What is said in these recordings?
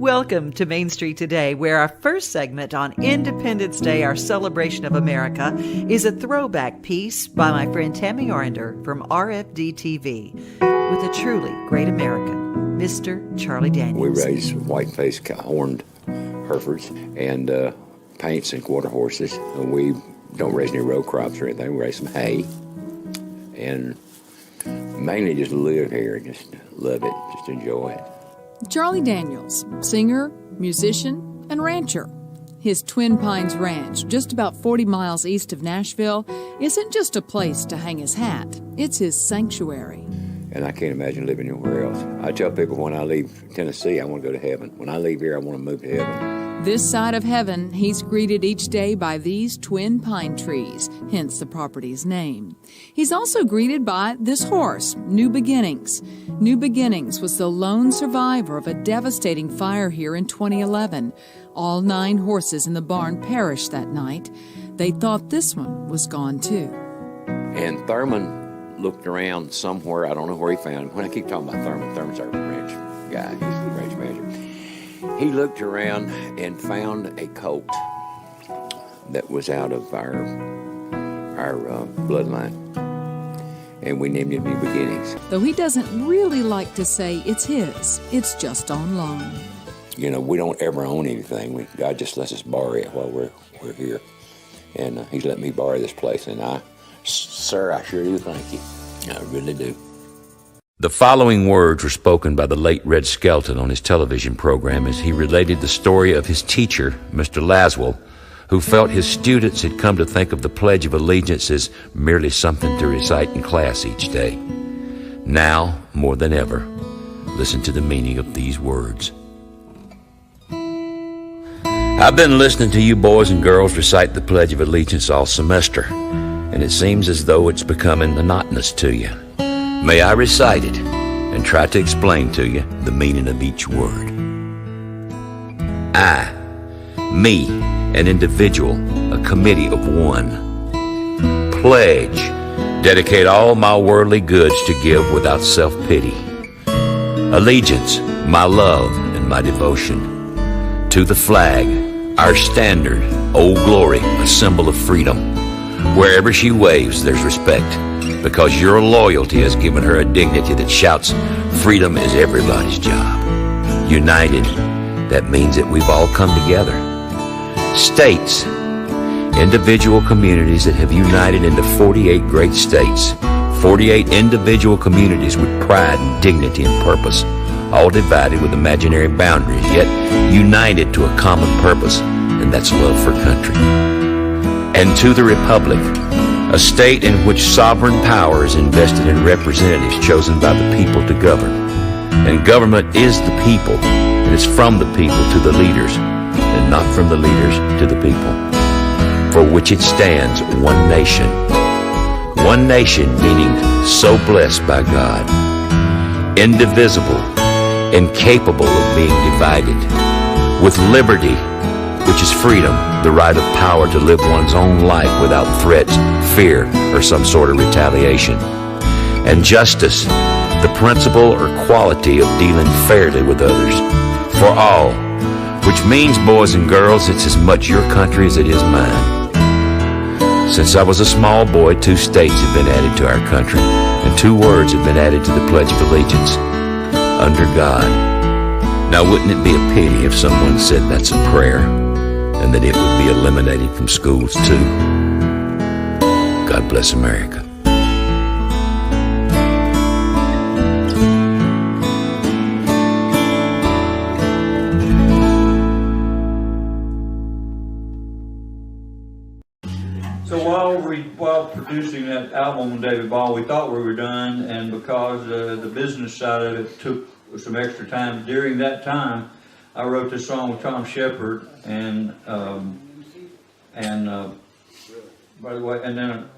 Welcome to Main Street Today, where our first segment on Independence Day, our celebration of America, is a throwback piece by my friend Tammi Arender from RFD-TV with a truly great American, Mr. Charlie Daniels. We raise white-faced horned Herefords and paints and quarter horses. And we don't raise any row crops or anything. We raise some hay and mainly just live here, just love it, just enjoy it. Charlie Daniels, singer, musician, and rancher. His Twin Pines Ranch, just about 40 miles east of Nashville, isn't just a place to hang his hat. It's his sanctuary. And I can't imagine living anywhere else. I tell people when I leave Tennessee, I want to go to heaven. When I leave here, I want to move to heaven. This side of heaven, he's greeted each day by these twin pine trees, hence the property's name. He's also greeted by this horse, New Beginnings. New Beginnings was the lone survivor of a devastating fire here in 2011. All 9 horses in the barn perished that night. They thought this one was gone too. And Thurman looked around somewhere. I don't know where he found him. When I keep talking about Thurman, Thurman's our ranch guy. He's the ranch manager. He looked around and found a colt that was out of our bloodline, and we named it New Beginnings. Though he doesn't really like to say it's his, it's just on loan. You know, we don't ever own anything. God just lets us borrow it while we're here, and He's let me borrow this place, and sir, I sure do thank you. I really do. The following words were spoken by the late Red Skelton on his television program as he related the story of his teacher, Mr. Laswell, who felt his students had come to think of the Pledge of Allegiance as merely something to recite in class each day. Now, more than ever, listen to the meaning of these words. I've been listening to you boys and girls recite the Pledge of Allegiance all semester, and it seems as though it's becoming monotonous to you. May I recite it and try to explain to you the meaning of each word. I, me, an individual, a committee of one. Pledge, dedicate all my worldly goods to give without self-pity. Allegiance, my love and my devotion. To the flag, our standard, Old Glory, a symbol of freedom. Wherever she waves, there's respect, because your loyalty has given her a dignity that shouts, freedom is everybody's job. United, that means that we've all come together. States, individual communities that have united into 48 great states, 48 individual communities with pride and dignity and purpose, all divided with imaginary boundaries, yet united to a common purpose, and that's love for country. And to the Republic, a state in which sovereign power is invested in representatives chosen by the people to govern. And government is the people, and it's from the people to the leaders, and not from the leaders to the people. For which it stands one nation. One nation meaning so blessed by God, indivisible, incapable of being divided, with liberty, which is freedom, the right of power to live one's own life without threats, fear, or some sort of retaliation. And justice, the principle or quality of dealing fairly with others, for all, which means, boys and girls, it's as much your country as it is mine. Since I was a small boy, 2 states have been added to our country, and 2 words have been added to the Pledge of Allegiance, under God. Now, wouldn't it be a pity if someone said that's a prayer, and that it would be eliminated from schools too? God bless America. So while producing that album on David Ball, we thought we were done, and because the business side of it took some extra time, during that time I wrote this song with Tom Shepard, and by the way, and then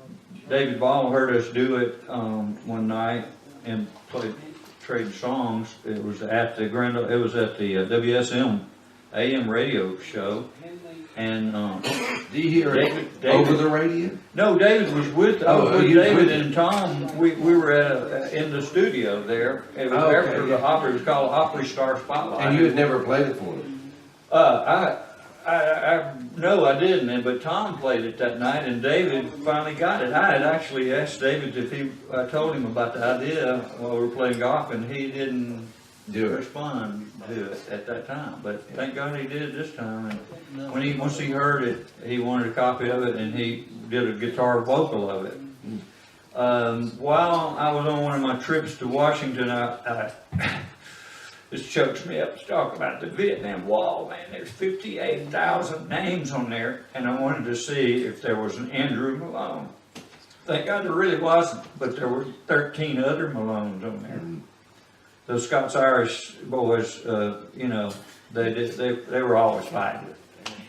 David Ball heard us do it one night and traded songs. It was at the WSM AM radio show. And Do you hear David, over the radio? No, David was with. I was Oh, with he was David with and Tom. We were in the studio there. It was Okay, after the Opry. It was called Opry Star Spotlight. And you had never played it for them? No, I didn't. But Tom played it that night, and David finally got it. I had actually asked David if I told him about the idea while we were playing golf, and he didn't respond to it at that time. But thank God he did this time. And once he heard it, he wanted a copy of it, and he did a guitar vocal of it. While I was on one of my trips to Washington, this chokes me up to talk about the Vietnam Wall, man. There's 58,000 names on there, and I wanted to see if there was an Andrew Malone. Thank God there really wasn't, but there were 13 other Malones on there. Those Scots-Irish boys, they were always fighting.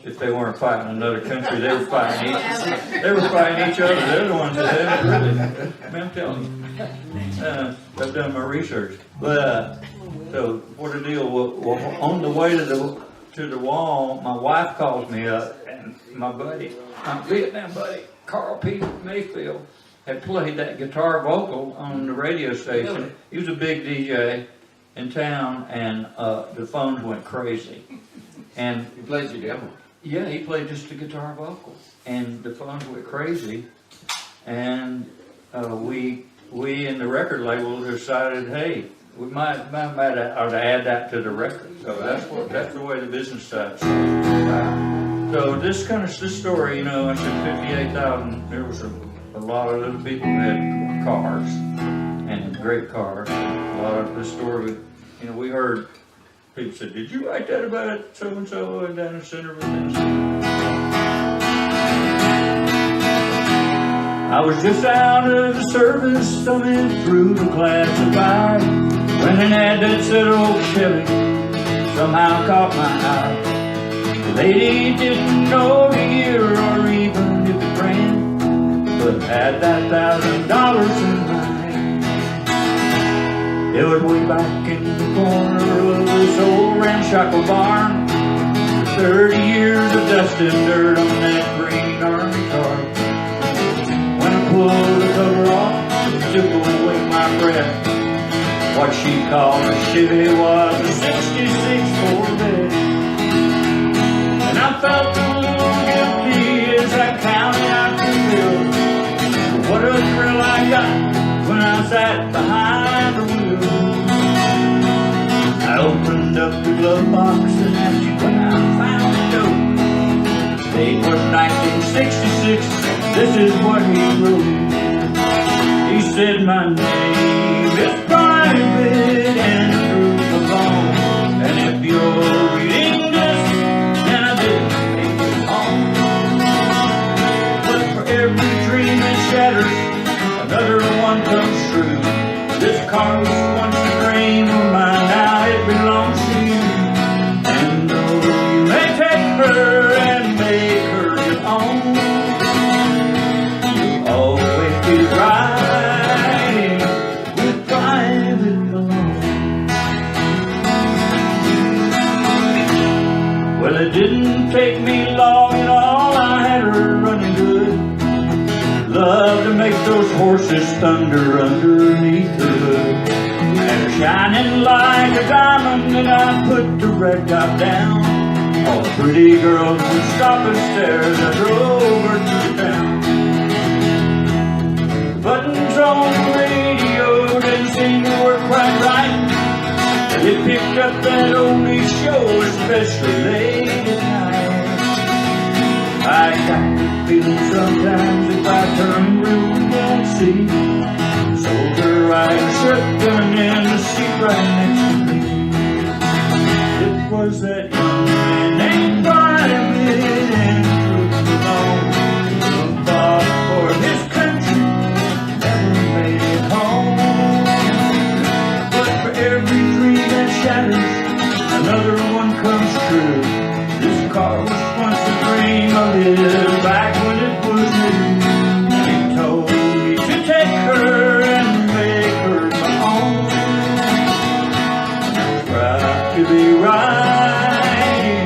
If they weren't fighting another country, they were fighting each other. They're the ones that had it, really. I mean, I'm telling you. I've done my research. But so what the deal? Well, on the way to the wall, my wife calls me up, and my Vietnam buddy, Carl P. Mayfield, had played that guitar vocal on the radio station. Really? He was a big DJ in town, and the phones went crazy. And he played your demo? Yeah, he played just the guitar vocal, and the phones went crazy. And we in the record label decided, hey, we might ought to add that to the record. So that's the way the business side started. So this story, I said 58,000. There was a lot of little people who had cars, and great cars. A lot of the story, we heard people said, "Did you write that about so and so down in Centerville, Tennessee?" I was just out of the service, thumbing through the classified, when an ad that said old Chevy somehow caught my eye. The lady didn't know the year or even if it ran, but had that $1,000 in my hand. It was way back in the corner of this old ramshackle barn. 30 years of dust and dirt on that green army car. When I pulled the cover off, it took away my breath. What she called a Chevy was a 66 Corvette. And I felt a little guilty as I counted out the bill. What a thrill I got when I sat behind the wheel. I opened up the glove box and that's when I found the dope. Date was 1966, this is what he wrote. He said, my name is Private Malone, and if you're reading this, then I didn't make it home. But for every dream that shatters, another one comes true. This car was once a dream of mine, now it belongs to you. And though you may take her and make her your own, you'll always be riding with Private Malone. Well, it didn't take me long at all, I had her running good. Love to make those horses thunder underneath the hood. And her shining like a diamond, and I put the red top down. All the pretty girls would stop and stare as I drove her through town. The buttons on the radio didn't seem to work quite right. It picked up that oldie show, especially late at night. I got the feeling sometimes if I turn real we won't see. Sold her right a shotgun in the seat right next to me. It was that young man named Private Malone, who fought for his country, never made it home. But for every dream that shatters, another one comes true. This car was once a dream I lived back when it was new. He told me to take her and make her my own. Proud to be riding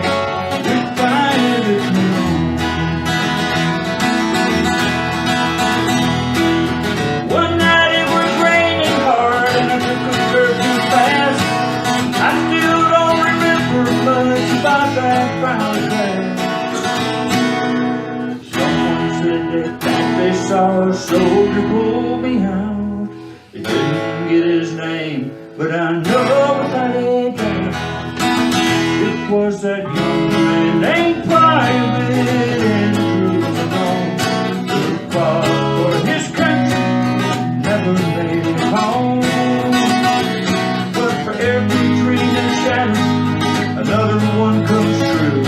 much about that brown glass. Someone said they thought they saw a soldier pull me out. They couldn't get his name, but I know without a doubt it was that young man named Private Malone, who fought for his country, never made it home. But for every dream that's shattered, another one comes true.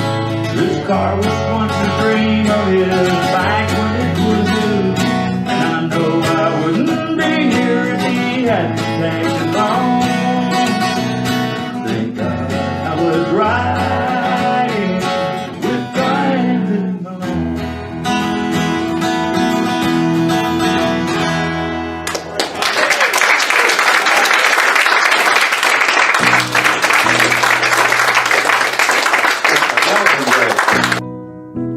This car was once a dream of his back when it was new. And I know I wouldn't be here if he hadn't tagged along. Thank God I was riding with Private Malone.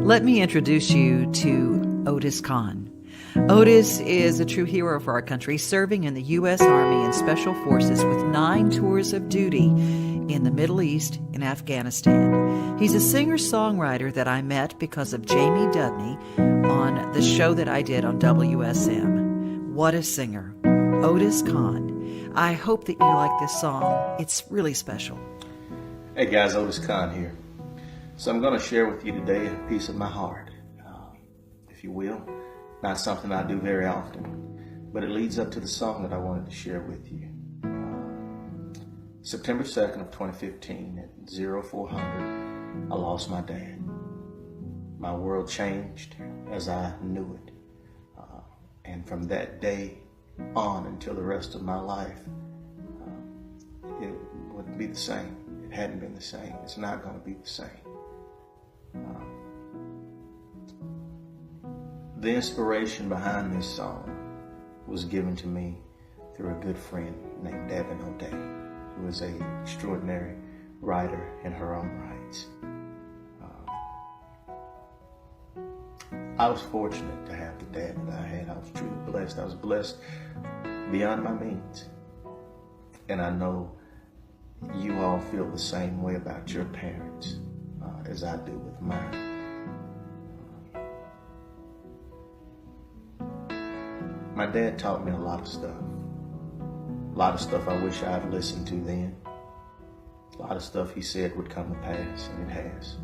Let me introduce you to Odiss Kohn. Odiss is a true hero for our country, serving in the U.S. Army and Special Forces with 9 tours of duty in the Middle East and Afghanistan. He's a singer-songwriter that I met because of Jamie Dudney on the show that I did on WSM. What a singer. Odiss Kohn. I hope that you like this song. It's really special. Hey guys, Odiss Kohn here. So I'm going to share with you today a piece of my heart, if you will. Not something I do very often, but it leads up to the song that I wanted to share with you. September 2nd of 2015 at 0400, I lost my dad. My world changed as I knew it. And from that day on until the rest of my life, it wouldn't be the same. It hadn't been the same. It's not going to be the same. The inspiration behind this song was given to me through a good friend named Devin O'Day, who is an extraordinary writer in her own rights. I was fortunate to have the dad that I had. I was truly blessed. I was blessed beyond my means. And I know you all feel the same way about your parents as I do with mine. My dad taught me a lot of stuff. A lot of stuff I wish I'd listened to then. A lot of stuff he said would come to pass, and it has.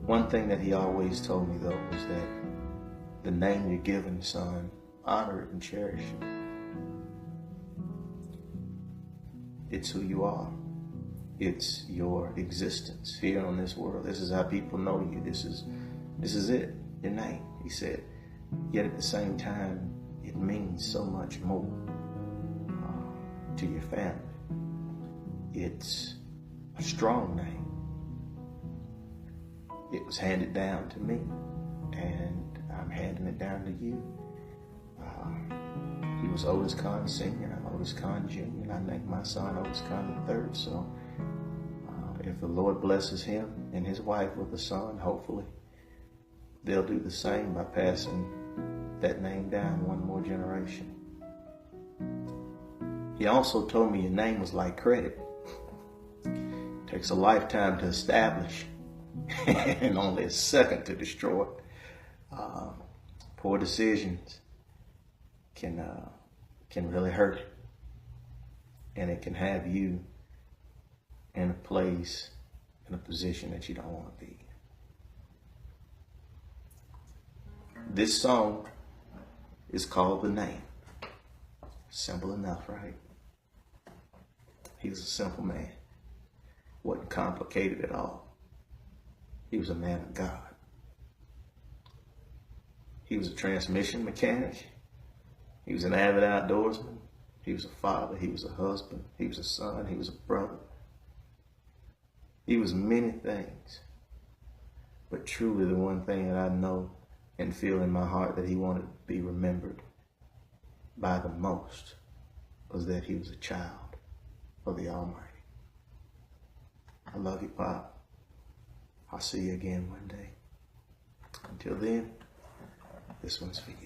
One thing that he always told me, though, was that the name you're given, son, honor it and cherish it. It's who you are. It's your existence here on this world. This is how people know you. This is it, your name, he said. Yet at the same time, it means so much more to your family. It's a strong name. It was handed down to me, and I'm handing it down to you. He was Odiss Kohn Sr., I'm Odiss Kohn Jr., and I named my son Odiss Kohn III. So if the Lord blesses him and his wife with a son, hopefully they'll do the same by passing that name down one more generation. He also told me your name was like credit. It takes a lifetime to establish and only a second to destroy. Poor decisions can really hurt, and it can have you in a place, in a position that you don't want to be. This song is called The Name. Simple enough, right? He was a simple man. Wasn't complicated at all. He was a man of God. He was a transmission mechanic. He was an avid outdoorsman. He was a father. He was a husband. He was a son. He was a brother. He was many things. But truly the one thing that I know and feel in my heart that he wanted to be remembered by the most was that he was a child of the Almighty. I love you, Pop. I'll see you again one day. Until then, this one's for you.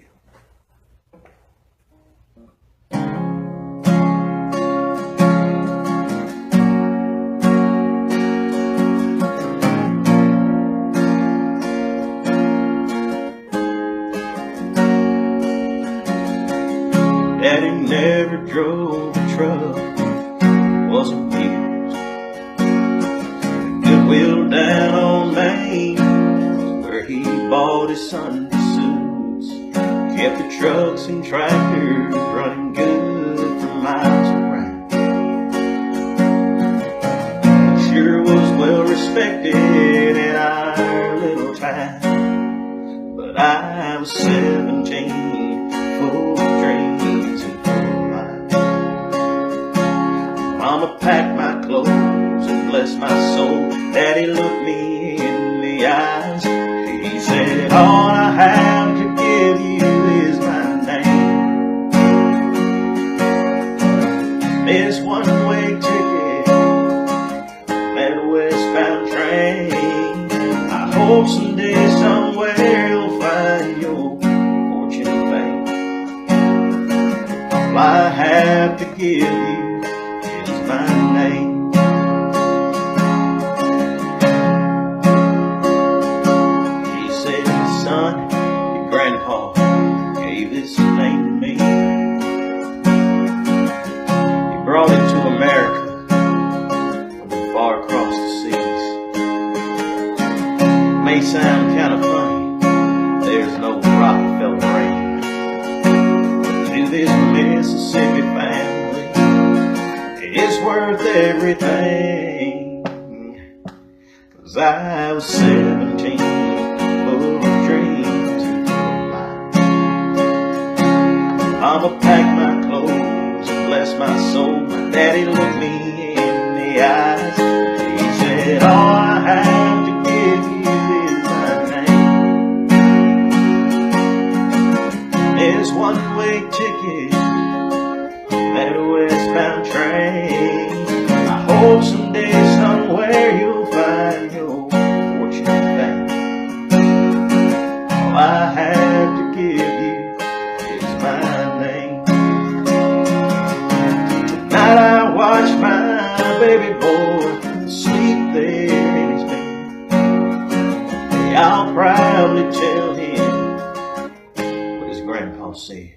bought his Sunday suits, kept the trucks and tractors running good for miles around. He sure was well respected in our little town, but I was 17, full of dreams and full of life. Mama packed my clothes and bless my soul, Daddy looked me in the eyes. He said, all I have to give you is my name. This one-way ticket, that westbound train. I hope someday, somewhere, you'll find your fortune and fame. All I have to give you is my name. This name to me. He brought it to America from far across the seas. May sound kind of funny, there's no Rockefeller rain. To this Mississippi family, it's worth everything. 'Cause I was 17, full of dreams and full of life. Mama packed my clothes and bless my soul. My daddy looked me in the eyes. He said, all I have to give you is my name. There's one-way ticket, that westbound train. I hope someday, somewhere, you'll find your fortune and fame. All I have to give you is my name. Tonight I watch my baby boy sleep there in his bed. I'll proudly tell him what his grandpa said.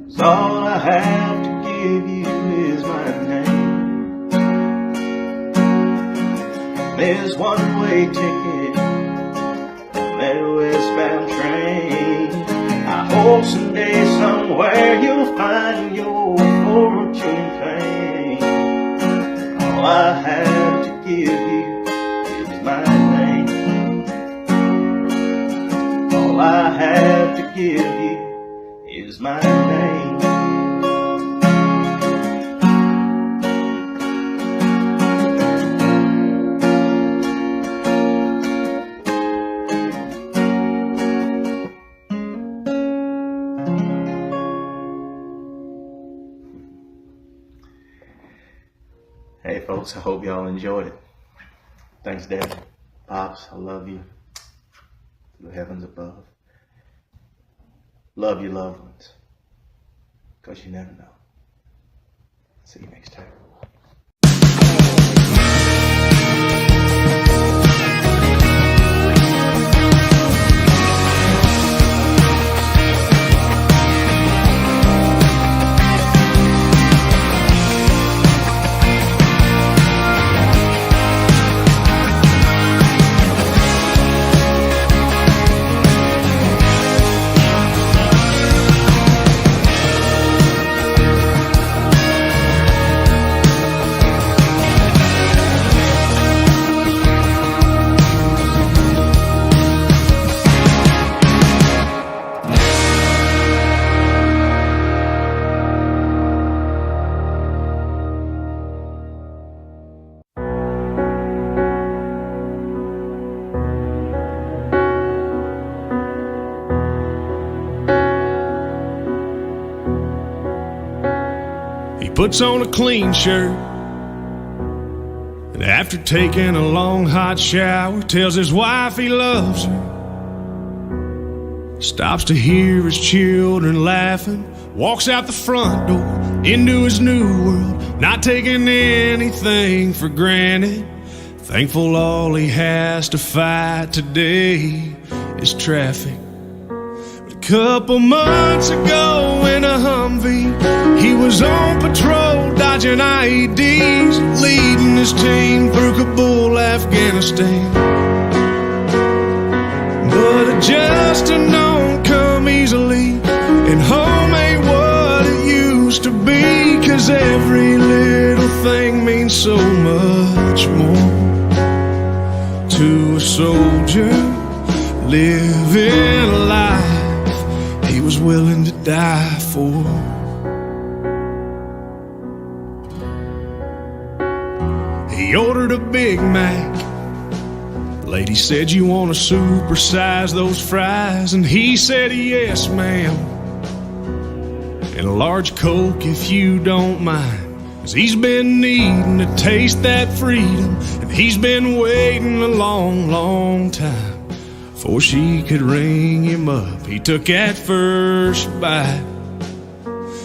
'Cause all I have to give you is my name. There's one-way ticket, that westbound train. I hope someday, somewhere, you'll find your fortune and fame. All I have to give you is my name. All I have to give you is my name. Hey folks, I hope y'all enjoyed it. Thanks, Dad. Pops, I love you. To the heavens above. Love your loved ones, 'cause you never know. See you next time. Puts on a clean shirt, and after taking a long hot shower, tells his wife he loves her. Stops to hear his children laughing, walks out the front door into his new world, not taking anything for granted. Thankful all he has to fight today is traffic. Couple months ago in a Humvee, he was on patrol, dodging IEDs, leading his team through Kabul, Afghanistan. But adjusting don't come easily, and home ain't what it used to be, 'cause every little thing means so much more to a soldier living a life he was willing to die for. He ordered a Big Mac. Lady said, "You want to supersize those fries?" And he said, "Yes, ma'am. And a large Coke if you don't mind." 'Cause he's been needing to taste that freedom, and he's been waiting a long, long time before she could ring him up. He took that first bite.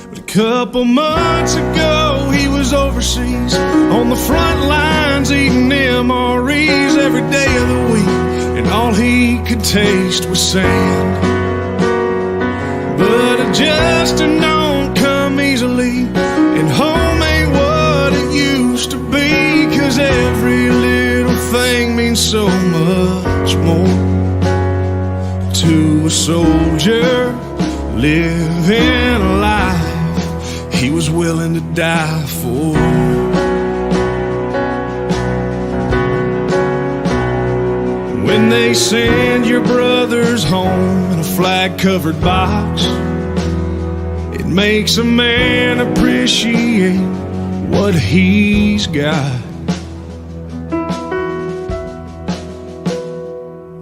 But a couple months ago, he was overseas on the front lines eating MREs every day of the week, and all he could taste was sand. But adjusting don't come easily, and home ain't what it used to be, 'cause every little thing means so much more to a soldier living a life he was willing to die for. When they send your brothers home in a flag-covered box, it makes a man appreciate what he's got.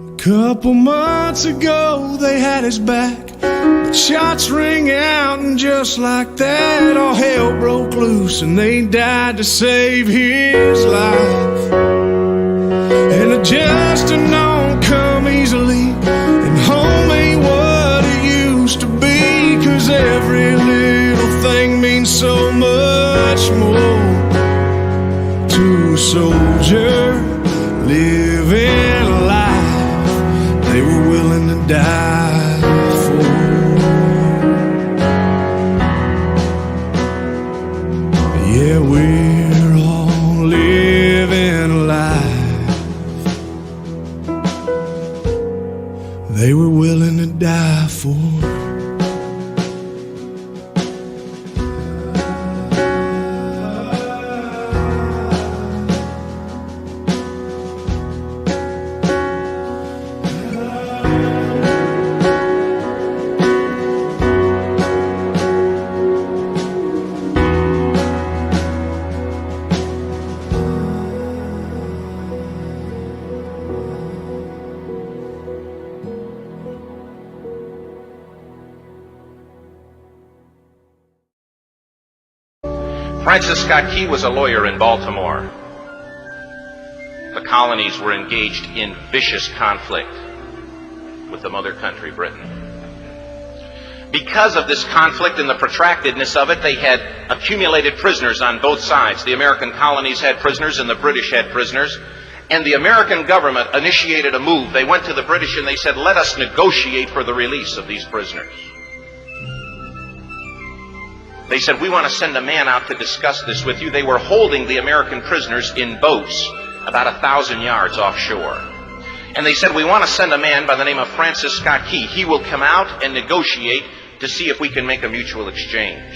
A couple months ago, they had his back. The shots ring out, and just like that, all hell broke loose, and they died to save his life. And adjusting don't come easily, and home ain't what it used to be, 'cause every little thing means so much more to a soldier living a life they were willing to die for. Yeah, we're all living a life they were willing to die for. Francis Scott Key was a lawyer in Baltimore. The colonies were engaged in vicious conflict with the mother country, Britain. Because of this conflict and the protractedness of it, they had accumulated prisoners on both sides. The American colonies had prisoners and the British had prisoners. And the American government initiated a move. They went to the British and they said, "Let us negotiate for the release of these prisoners." They said, "We want to send a man out to discuss this with you." They were holding the American prisoners in boats about 1,000 yards offshore. And they said, "We want to send a man by the name of Francis Scott Key. He will come out and negotiate to see if we can make a mutual exchange."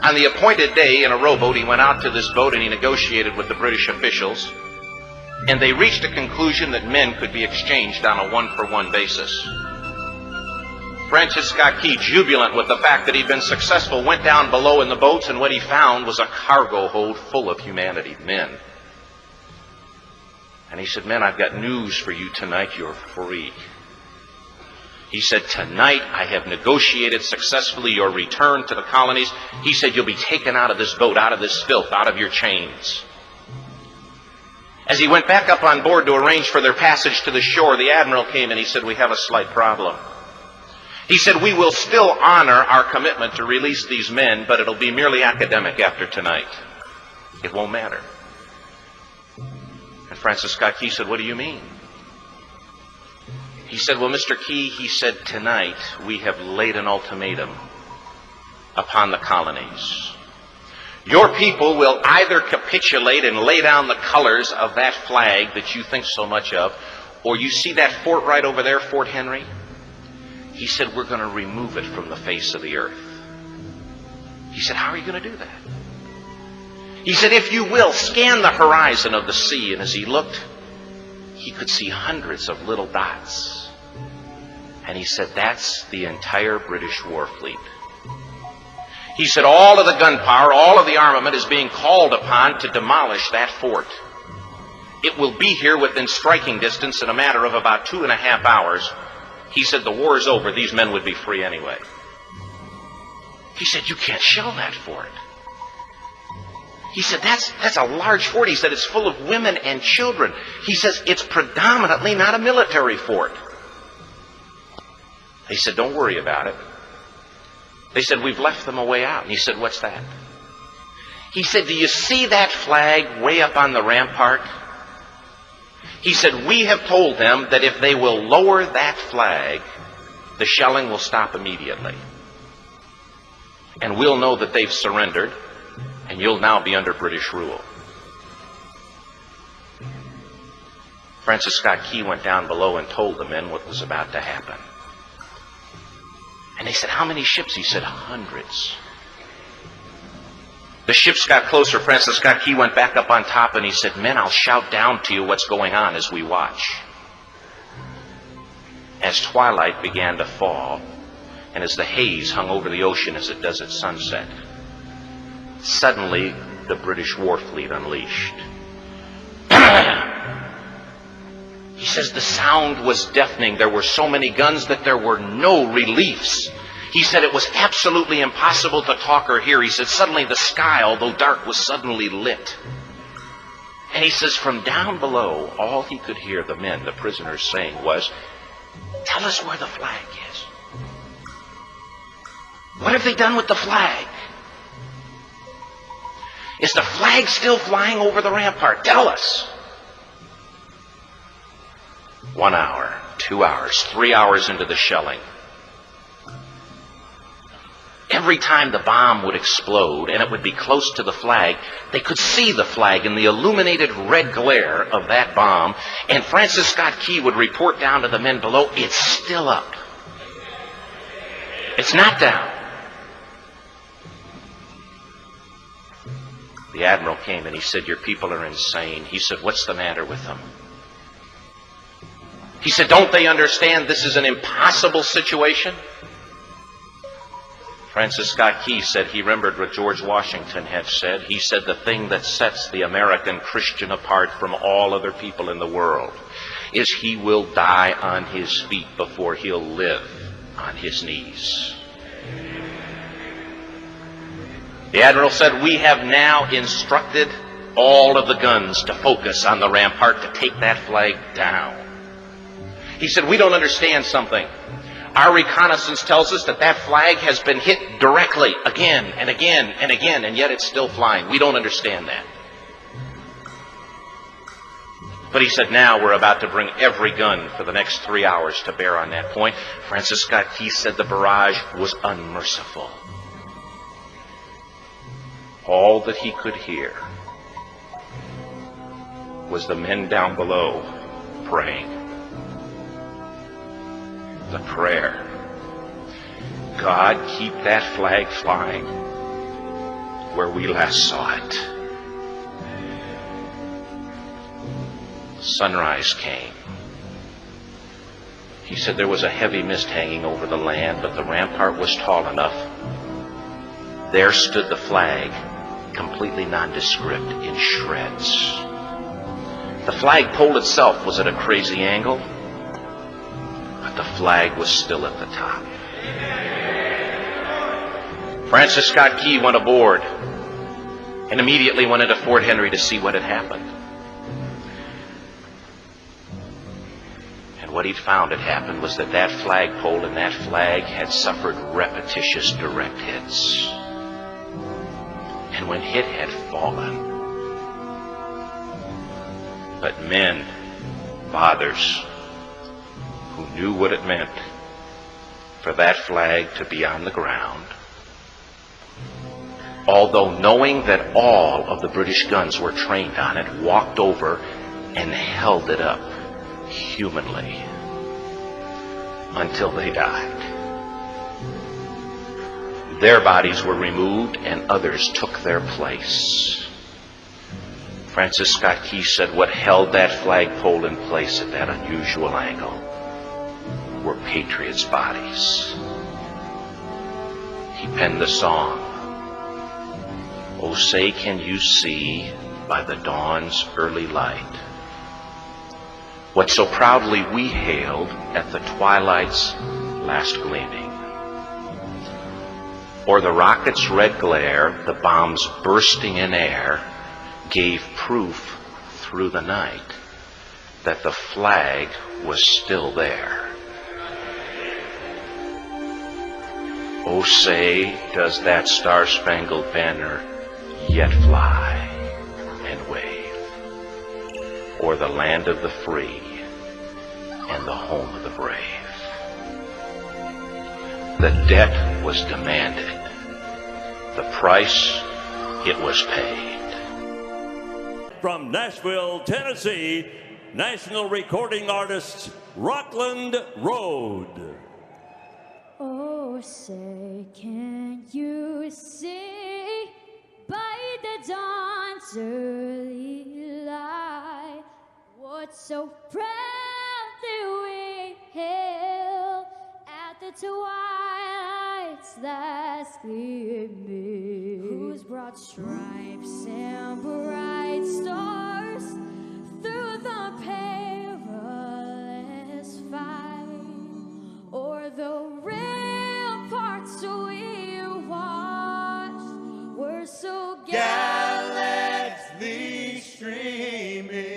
On the appointed day, in a rowboat, he went out to this boat and he negotiated with the British officials. And they reached a conclusion that men could be exchanged on a one-for-one basis. Francis Scott Key, jubilant with the fact that he'd been successful, went down below in the boats, and what he found was a cargo hold full of humanity, men. And he said, "Men, I've got news for you tonight. You're free." He said, "Tonight I have negotiated successfully your return to the colonies." He said, "You'll be taken out of this boat, out of this filth, out of your chains." As he went back up on board to arrange for their passage to the shore, the admiral came and he said, "We have a slight problem." He said, "We will still honor our commitment to release these men, but it'll be merely academic after tonight. It won't matter." And Francis Scott Key said, "What do you mean?" He said, "Well, Mr. Key," he said, "tonight we have laid an ultimatum upon the colonies. Your people will either capitulate and lay down the colors of that flag that you think so much of, or you see that fort right over there, Fort Henry? He said, we're going to remove it from the face of the earth. He said, how are you going to do that? He said, if you will, scan the horizon of the sea. And as he looked, he could see hundreds of little dots. And he said, that's the entire British war fleet. He said, all of the gunpowder, all of the armament is being called upon to demolish that fort. It will be here within striking distance in a matter of about 2.5 hours. He said, the war is over. These men would be free anyway. He said, you can't shell that fort. He said, that's a large fort. He said, it's full of women and children. He says, it's predominantly not a military fort. He said, don't worry about it. They said, we've left them a way out. And he said, what's that? He said, do you see that flag way up on the rampart? He said, we have told them that if they will lower that flag, the shelling will stop immediately. And we'll know that they've surrendered, and you'll now be under British rule. Francis Scott Key went down below and told the men what was about to happen. And they said, how many ships? He said, hundreds. The ships got closer. Francis Scott Key went back up on top and he said, men, I'll shout down to you what's going on as we watch. As twilight began to fall, and as the haze hung over the ocean as it does at sunset, suddenly the British war fleet unleashed. He says the sound was deafening. There were so many guns that there were no reliefs. He said it was absolutely impossible to talk or hear. He said suddenly the sky, although dark, was suddenly lit. And he says from down below, all he could hear the men, the prisoners, saying was, tell us where the flag is. What have they done with the flag? Is the flag still flying over the rampart? Tell us. 1 hour, 2 hours, 3 hours into the shelling. Every time the bomb would explode and it would be close to the flag, they could see the flag in the illuminated red glare of that bomb. And Francis Scott Key would report down to the men below, it's still up. It's not down. The admiral came and he said, your people are insane. He said, what's the matter with them? He said, don't they understand this is an impossible situation? Francis Scott Key said he remembered what George Washington had said. He said the thing that sets the American Christian apart from all other people in the world is he will die on his feet before he'll live on his knees. The admiral said, we have now instructed all of the guns to focus on the rampart to take that flag down. He said, we don't understand something. Our reconnaissance tells us that that flag has been hit directly again and again and again, and yet it's still flying. We don't understand that. But he said, now we're about to bring every gun for the next 3 hours to bear on that point. Francis Scott Key said the barrage was unmerciful. All that he could hear was the men down below praying. The prayer, God, keep that flag flying where we last saw it. Sunrise came. He said there was a heavy mist hanging over the land, but the rampart was tall enough. There stood the flag, completely nondescript, in shreds. The flagpole itself was at a crazy angle, but the flag was still at the top. Francis Scott Key went aboard and immediately went into Fort Henry to see what had happened. And what he'd found had happened was that that flagpole and that flag had suffered repetitious direct hits. And when it had fallen, but men, fathers, who knew what it meant for that flag to be on the ground, although knowing that all of the British guns were trained on it, walked over and held it up humanly until they died. Their bodies were removed and others took their place. Francis Scott Key said what held that flagpole in place at that unusual angle were patriots' bodies. He penned the song, "Oh, say can you see by the dawn's early light what so proudly we hailed at the twilight's last gleaming? Or the rocket's red glare, the bombs bursting in air, gave proof through the night that the flag was still there. Oh, say, does that Star Spangled Banner yet fly and wave o'er the land of the free and the home of the brave? The debt was demanded. The price, it was paid." From Nashville, Tennessee, national recording artists Rockland Road. Oh, say, can you see by the dawn's early light what so proudly we hailed at the twilight's last gleaming? Whose broad stripes and bright stars through the perilous fight, or the ramparts we watched were so gallantly streaming,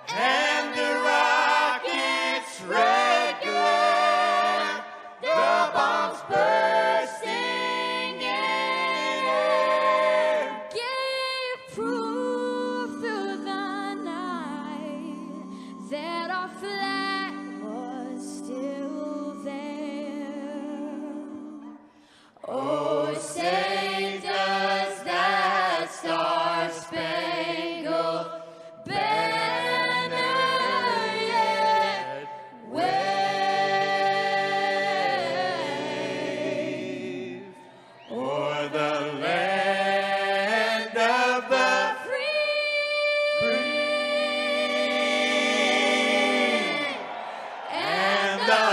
and the rockets' red glare, the bombs bursting in air, gave proof through the night that our flag was still there. Oh, say does that Star Spangled Banner yet wave o'er the land of the free and the